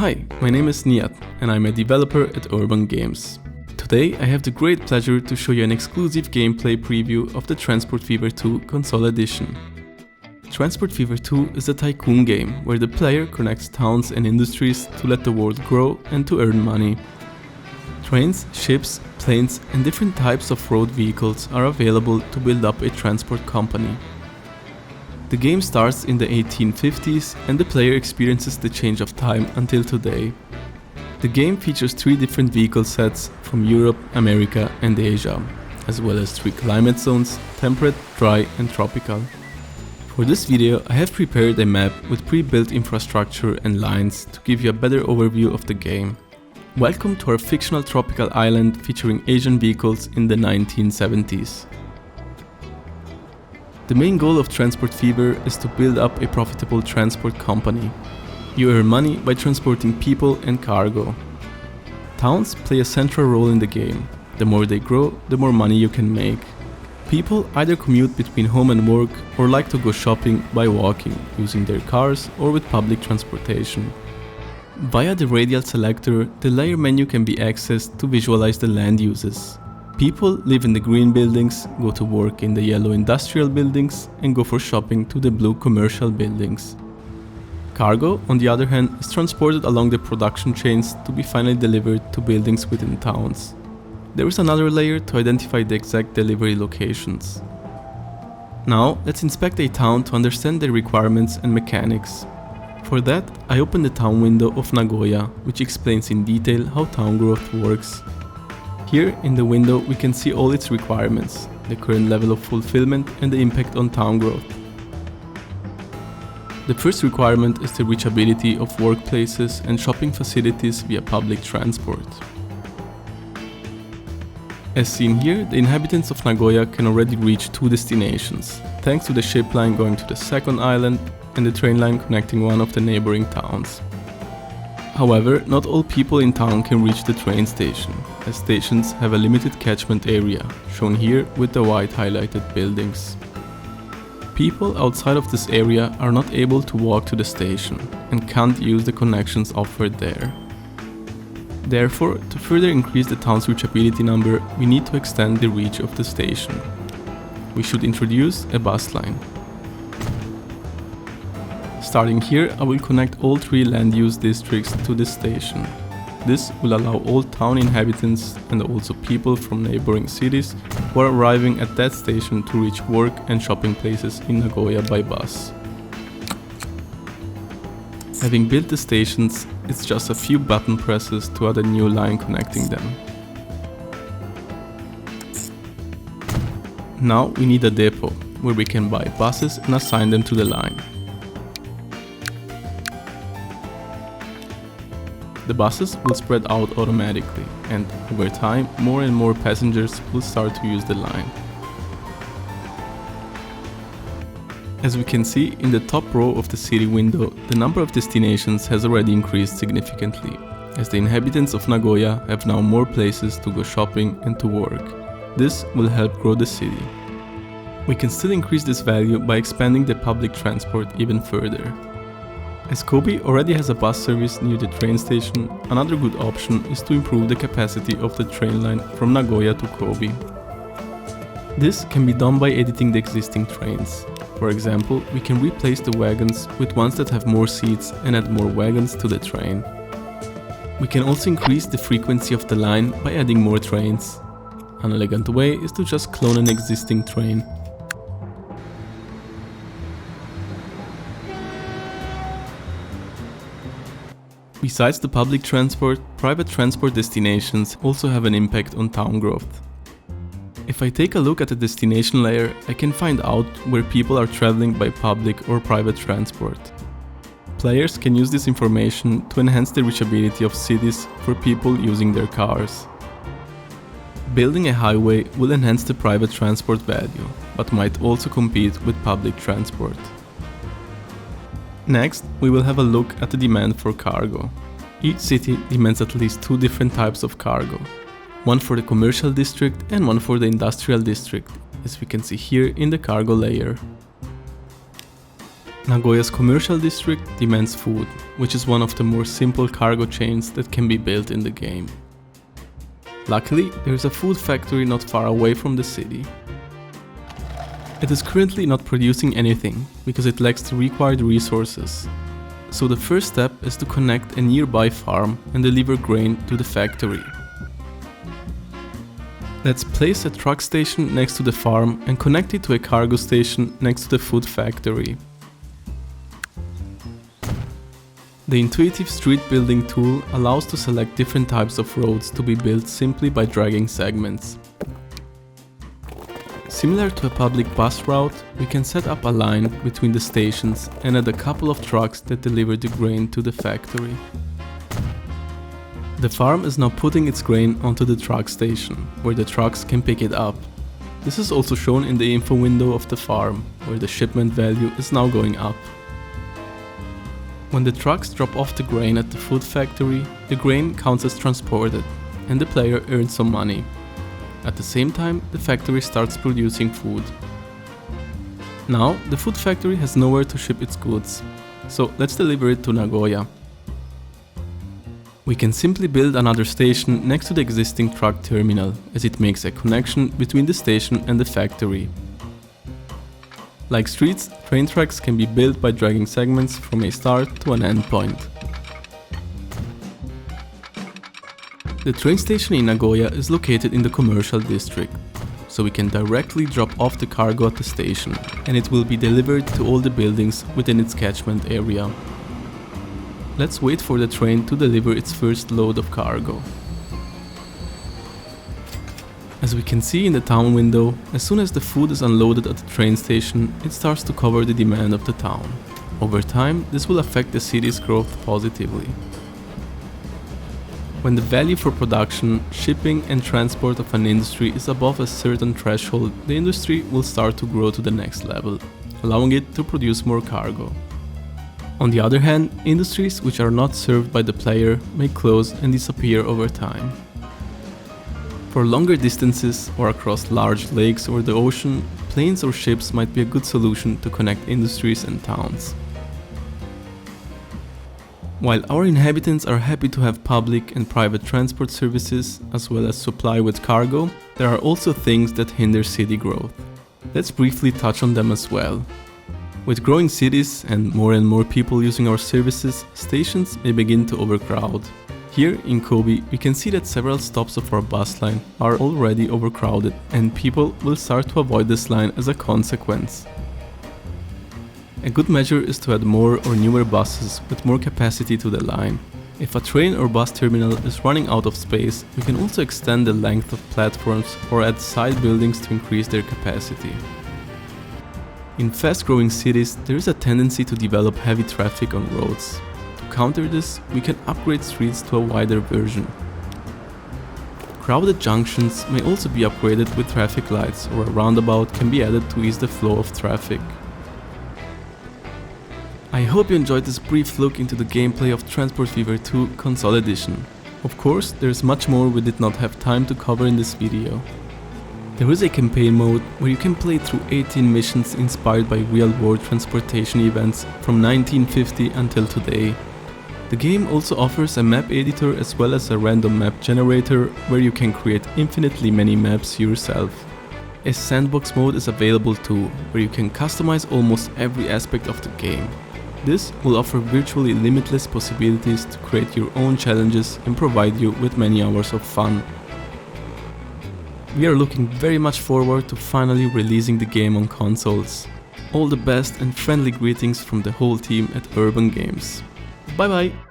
Hi, my name is Nihat and I'm a developer at Urban Games. Today I have the great pleasure to show you an exclusive gameplay preview of the Transport Fever 2 console edition. Transport Fever 2 is a tycoon game where the player connects towns and industries to let the world grow and to earn money. Trains, ships, planes and different types of road vehicles are available to build up a transport company. The game starts in the 1850s and the player experiences the change of time until today. The game features 3 different vehicle sets from Europe, America and Asia, as well as 3 climate zones: temperate, dry and tropical. For this video I have prepared a map with pre-built infrastructure and lines to give you a better overview of the game. Welcome to our fictional tropical island featuring Asian vehicles in the 1970s. The main goal of Transport Fever is to build up a profitable transport company. You earn money by transporting people and cargo. Towns play a central role in the game. The more they grow, the more money you can make. People either commute between home and work or like to go shopping by walking, using their cars or with public transportation. Via the radial selector, the layer menu can be accessed to visualize the land uses. People live in the green buildings, go to work in the yellow industrial buildings, and go for shopping to the blue commercial buildings. Cargo, on the other hand, is transported along the production chains to be finally delivered to buildings within towns. There is another layer to identify the exact delivery locations. Now, let's inspect a town to understand their requirements and mechanics. For that, I open the town window of Nagoya, which explains in detail how town growth works. Here in the window we can see all its requirements, the current level of fulfillment and the impact on town growth. The first requirement is the reachability of workplaces and shopping facilities via public transport. As seen here, the inhabitants of Nagoya can already reach 2 destinations, thanks to the ship line going to the second island and the train line connecting one of the neighboring towns. However, not all people in town can reach the train station, as stations have a limited catchment area, shown here with the white highlighted buildings. People outside of this area are not able to walk to the station and can't use the connections offered there. Therefore, to further increase the town's reachability number, we need to extend the reach of the station. We should introduce a bus line. Starting here, I will connect all 3 land use districts to this station. This will allow all town inhabitants and also people from neighboring cities who are arriving at that station to reach work and shopping places in Nagoya by bus. Having built the stations, it's just a few button presses to add a new line connecting them. Now we need a depot, where we can buy buses and assign them to the line. The buses will spread out automatically, and over time, more and more passengers will start to use the line. As we can see in the top row of the city window, the number of destinations has already increased significantly, as the inhabitants of Nagoya have now more places to go shopping and to work. This will help grow the city. We can still increase this value by expanding the public transport even further. As Kobe already has a bus service near the train station, another good option is to improve the capacity of the train line from Nagoya to Kobe. This can be done by editing the existing trains. For example, we can replace the wagons with ones that have more seats and add more wagons to the train. We can also increase the frequency of the line by adding more trains. An elegant way is to just clone an existing train. Besides the public transport, private transport destinations also have an impact on town growth. If I take a look at the destination layer, I can find out where people are traveling by public or private transport. Players can use this information to enhance the reachability of cities for people using their cars. Building a highway will enhance the private transport value, but might also compete with public transport. Next, we will have a look at the demand for cargo. Each city demands at least 2 different types of cargo. One for the commercial district and one for the industrial district, as we can see here in the cargo layer. Nagoya's commercial district demands food, which is one of the more simple cargo chains that can be built in the game. Luckily, there is a food factory not far away from the city. It is currently not producing anything, because it lacks the required resources. So the first step is to connect a nearby farm and deliver grain to the factory. Let's place a truck station next to the farm and connect it to a cargo station next to the food factory. The intuitive street building tool allows to select different types of roads to be built simply by dragging segments. Similar to a public bus route, we can set up a line between the stations and add a couple of trucks that deliver the grain to the factory. The farm is now putting its grain onto the truck station, where the trucks can pick it up. This is also shown in the info window of the farm, where the shipment value is now going up. When the trucks drop off the grain at the food factory, the grain counts as transported, and the player earns some money. At the same time, the factory starts producing food. Now, the food factory has nowhere to ship its goods, so let's deliver it to Nagoya. We can simply build another station next to the existing truck terminal, as it makes a connection between the station and the factory. Like streets, train tracks can be built by dragging segments from a start to an end point. The train station in Nagoya is located in the commercial district, so we can directly drop off the cargo at the station, and it will be delivered to all the buildings within its catchment area. Let's wait for the train to deliver its first load of cargo. As we can see in the town window, as soon as the food is unloaded at the train station, it starts to cover the demand of the town. Over time, this will affect the city's growth positively. When the value for production, shipping and transport of an industry is above a certain threshold, the industry will start to grow to the next level, allowing it to produce more cargo. On the other hand, industries which are not served by the player may close and disappear over time. For longer distances or across large lakes or the ocean, planes or ships might be a good solution to connect industries and towns. While our inhabitants are happy to have public and private transport services as well as supply with cargo, there are also things that hinder city growth. Let's briefly touch on them as well. With growing cities and more people using our services, stations may begin to overcrowd. Here in Kobe, we can see that several stops of our bus line are already overcrowded, and people will start to avoid this line as a consequence. A good measure is to add more or newer buses with more capacity to the line. If a train or bus terminal is running out of space, we can also extend the length of platforms or add side buildings to increase their capacity. In fast-growing cities, there is a tendency to develop heavy traffic on roads. To counter this, we can upgrade streets to a wider version. Crowded junctions may also be upgraded with traffic lights, or a roundabout can be added to ease the flow of traffic. I hope you enjoyed this brief look into the gameplay of Transport Fever 2 Console Edition. Of course, there is much more we did not have time to cover in this video. There is a campaign mode where you can play through 18 missions inspired by real-world transportation events from 1950 until today. The game also offers a map editor as well as a random map generator where you can create infinitely many maps yourself. A sandbox mode is available too, where you can customize almost every aspect of the game. This will offer virtually limitless possibilities to create your own challenges and provide you with many hours of fun. We are looking very much forward to finally releasing the game on consoles. All the best and friendly greetings from the whole team at Urban Games. Bye bye!